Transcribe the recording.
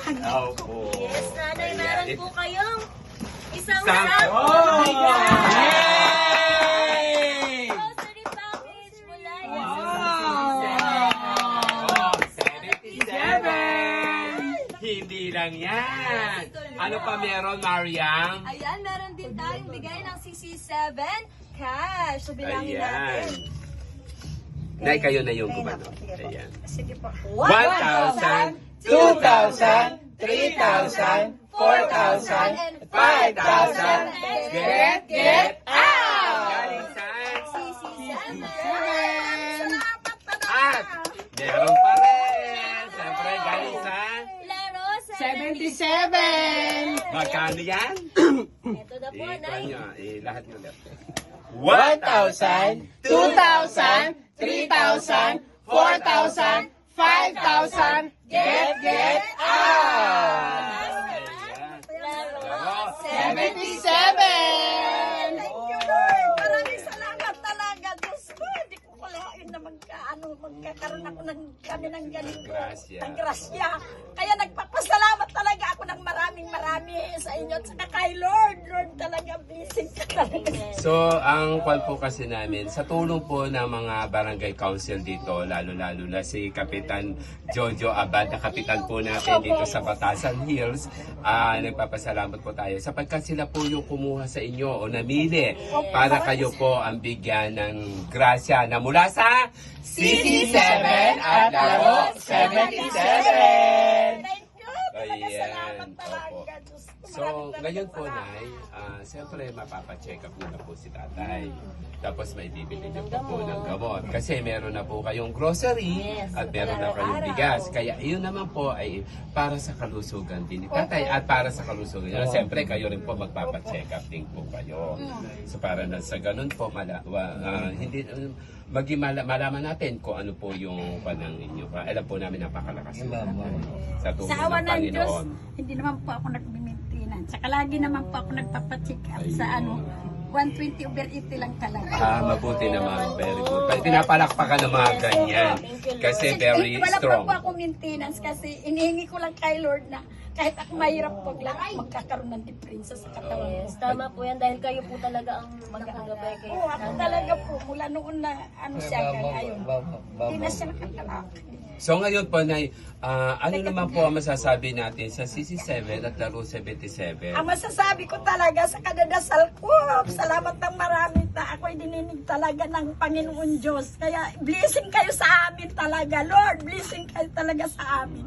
lagi. Opo. Yes, nanay, Ayan. meron po kayong isang Sampo. sample. Yay! Grocery package mula yan sa Oh, 77! Hindi lang yan. Ano pa meron, Mariam? Ayan, meron din tayong bigay ng CC7 cash. So, bilangin natin. Ayan. Nay, kayo na yung gumano. Ayan. Sige po. 1,000, 2,000, 3,000, 4,000, 5,000. Get out! Galing saan? CC7. At meron pa rin. Siyempre, galing saan? Laro 77! Magkano yan? Ito na po, Ikuan Nay. nyo. Lahat nyo left. 1,000, 2,000, 3,000, 4,000, 5,000. Get out! Laro 77! Thank you, Lord. Maraming salamat talaga. Diyos ko, hindi ko kalain na magkakaroon ako ng kami ng ganito. Grasya. Ng grasya. Kaya nagpapasalamat talaga ako ng maraming sa inyo at saka kay Lord. Lord talaga, blessing ka talaga. So, ang call po kasi namin, sa tulong po ng mga barangay council dito, lalo-lalo na si Kapitan Jojo Abad, na kapitan po natin dito sa Batasan Hills, nagpapasalamat po tayo sapagkat sila po yung kumuha sa inyo o namili para kayo po ang bigyan ng grasya na mula sa CC7 at Laro 77! Thank you. Talaga Ayan. salamat Opo. talaga. Diyos ko, So, maraming ngayon po, salamat. Nay, siyempre mapapacheck up muna po si tatay. Tapos may bibili niyo pa po ng gamot. Kasi meron na po kayong grocery Yes, at meron na kayong araw-araw. bigas. Kaya yun naman po ay para sa kalusugan din ni tatay at para sa kalusugan niyo. Siyempre, kayo rin po magpapacheck up din po kayo. So, para na sa ganun po, hindi malaman natin kung ano po yung panang inyo. Alam po namin napakalakas po sa tulong Sa awa ng ng Diyos, Panginoon. hindi naman po ako nagmimintinan. Saka lagi naman po ako nagpapacheck up sa Ayun. 120 over 80 lang talaga. Mabuti naman. Very good. Pero pinapalakpakan ng mga ganyan. Kasi very Wala strong. pa po ako maintenance kasi inihingi ko lang kay Lord na kahit ako mahirap po lang magkakaroon ng diferensya sa katawan ko. Yes, tama po yan dahil kayo po talaga ang magkakagabay kay Oo, ako talaga po mula noon na ano siya ngayon. Hindi na siya nakakalakad. So ngayon po, Nay, ano naman po ang masasabi natin sa CC7 at Laro 77? Ang masasabi ko talaga sa kadadasal ko, salamat ng marami na ako'y dininig talaga ng Panginoon Diyos. Kaya blessing kayo sa amin talaga. Lord, blessing kayo talaga sa amin.